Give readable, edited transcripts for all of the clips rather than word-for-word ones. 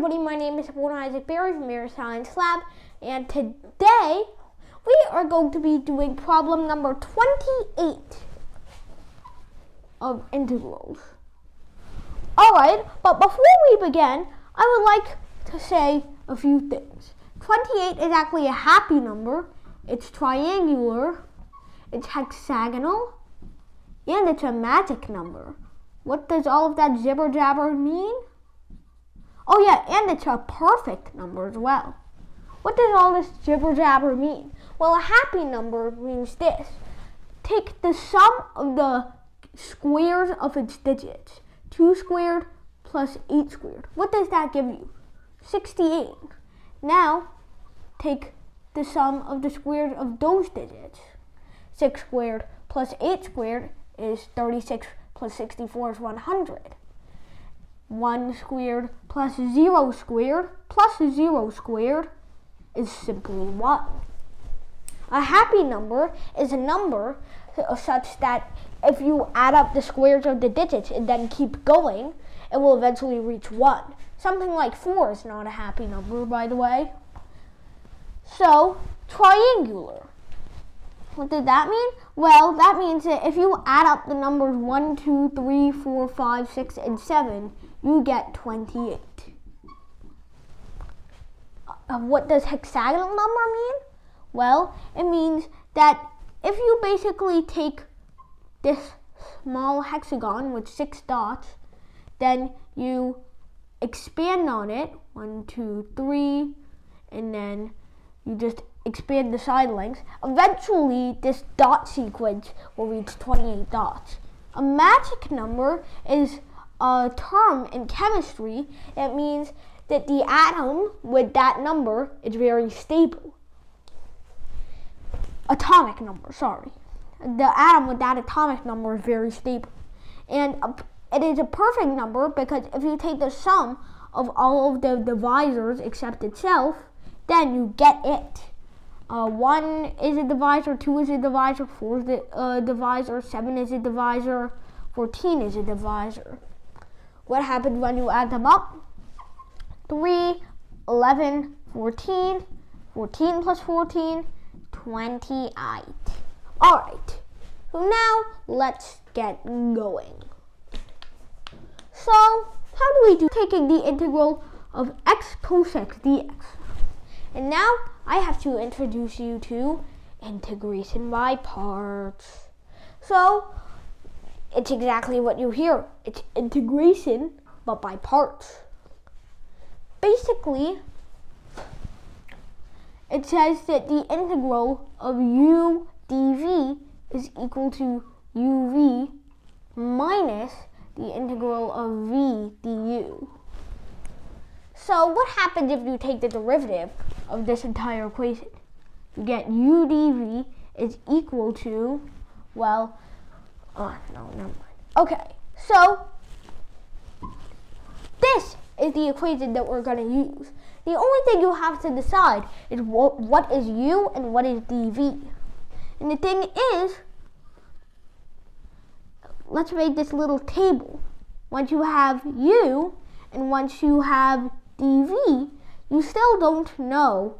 everybody, my name is Isaac Berry from Air Science Lab, and today we are going to be doing problem number 28 of integrals. Alright, but before we begin, I would like to say a few things. 28 is actually a happy number, it's triangular, it's hexagonal, and it's a magic number. What does all of that jibber jabber mean? Oh yeah, and it's a perfect number as well. What does all this jibber jabber mean? Well, a happy number means this. Take the sum of the squares of its digits. 2 squared plus 8 squared. What does that give you? 68. Now, take the sum of the squares of those digits. 6 squared plus 8 squared is 36 plus 64 is 100. 1 squared plus 0 squared plus 0 squared is simply 1. A happy number is a number such that if you add up the squares of the digits and then keep going, it will eventually reach 1. Something like 4 is not a happy number, by the way. So, triangular. What did that mean? Well, that means that if you add up the numbers 1, 2, 3, 4, 5, 6, and 7, you get 28. What does hexagonal number mean? Well, it means that if you basically take this small hexagon with 6 dots, then you expand on it, 1, 2, 3, and then you just expand the side lengths. Eventually, this dot sequence will reach 28 dots. A magic number is a term in chemistry that means that the atom with that number is very stable. Atomic number, sorry. The atom with that atomic number is very stable. And it is a perfect number because if you take the sum of all of the divisors except itself, then you get it. 1 is a divisor, 2 is a divisor, 4 is a divisor, 7 is a divisor, 14 is a divisor. What happens when you add them up? 3, 11, 14, 14 plus 14, 28. Alright, so now let's get going. So, how do we do taking the integral of x cos x dx? And now I have to introduce you to integration by parts. So, it's exactly what you hear. It's integration, but by parts. Basically, it says that the integral of u dv is equal to uv minus the integral of v du. So what happens if you take the derivative of this entire equation? You get u dv is equal to, well, oh, no, never mind. Okay, so this is the equation that we're going to use. The only thing you have to decide is what is u and what is dv. And the thing is, let's make this little table. Once you have u and once you have dv, you still don't know.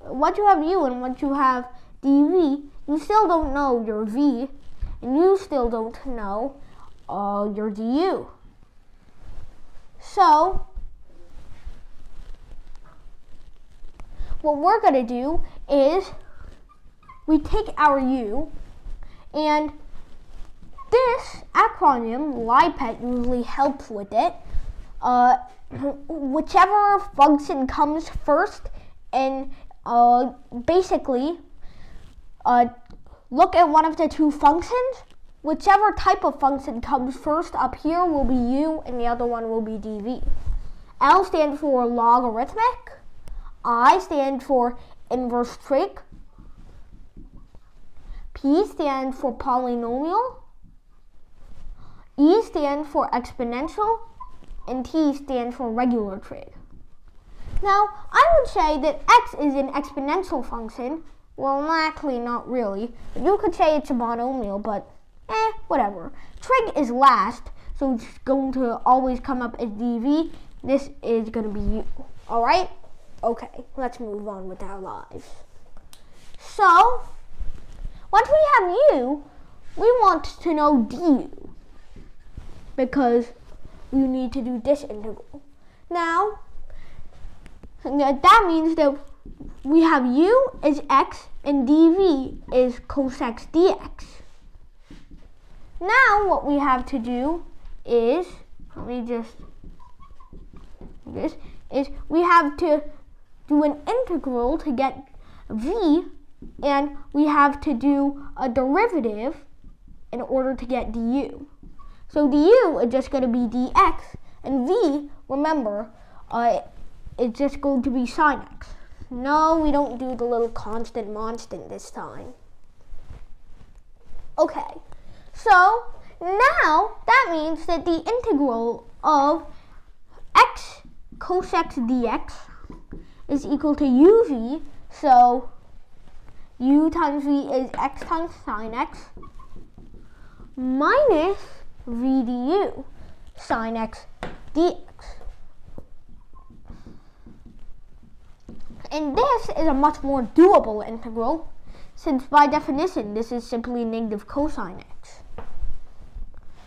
Once you have u and once you have dv, you still don't know your v, and you still don't know your du. So, what we're going to do is we take our u, and this acronym, LIPET, usually helps with it. Whichever function comes first, and basically look at one of the two functions. Whichever type of function comes first up here will be u, and the other one will be dv. L stands for logarithmic. I stands for inverse trig. P stands for polynomial. E stands for exponential. And T stands for regular trig. Now, I would say that x is an exponential function. Well, actually, not really. You could say it's a monomial, but whatever. Trig is last, so it's going to always come up as dv. this is going to be u. All right? Okay, let's move on with our lives. So, once we have u, we want to know du, because we need to do this integral. Now, that means that we have u is x and dv is cos x dx. Now what we have to do is, we have to do an integral to get v, and we have to do a derivative in order to get du. So du is just going to be dx, and v, remember, it's just going to be sine x. No, we don't do the little constant this time. Okay, so now that means that the integral of x cos x dx is equal to uv, so u times v is x times sine x minus v du sine x dx. And this is a much more doable integral, since by definition this is simply negative cosine x.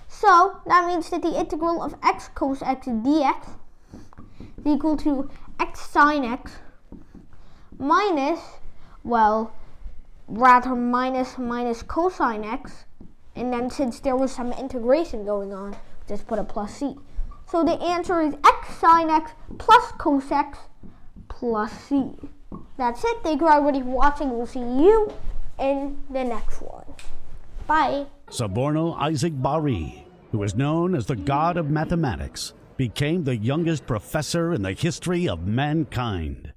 So that means that the integral of x cos x dx is equal to x sine x minus, minus cosine x, and then since there was some integration going on, just put a plus c. So the answer is x sine x plus cos x plus c. That's it. Thank you everybody for watching. We'll see you in the next one. Bye. Suborno Isaac Bari, who is known as the god of mathematics, became the youngest professor in the history of mankind.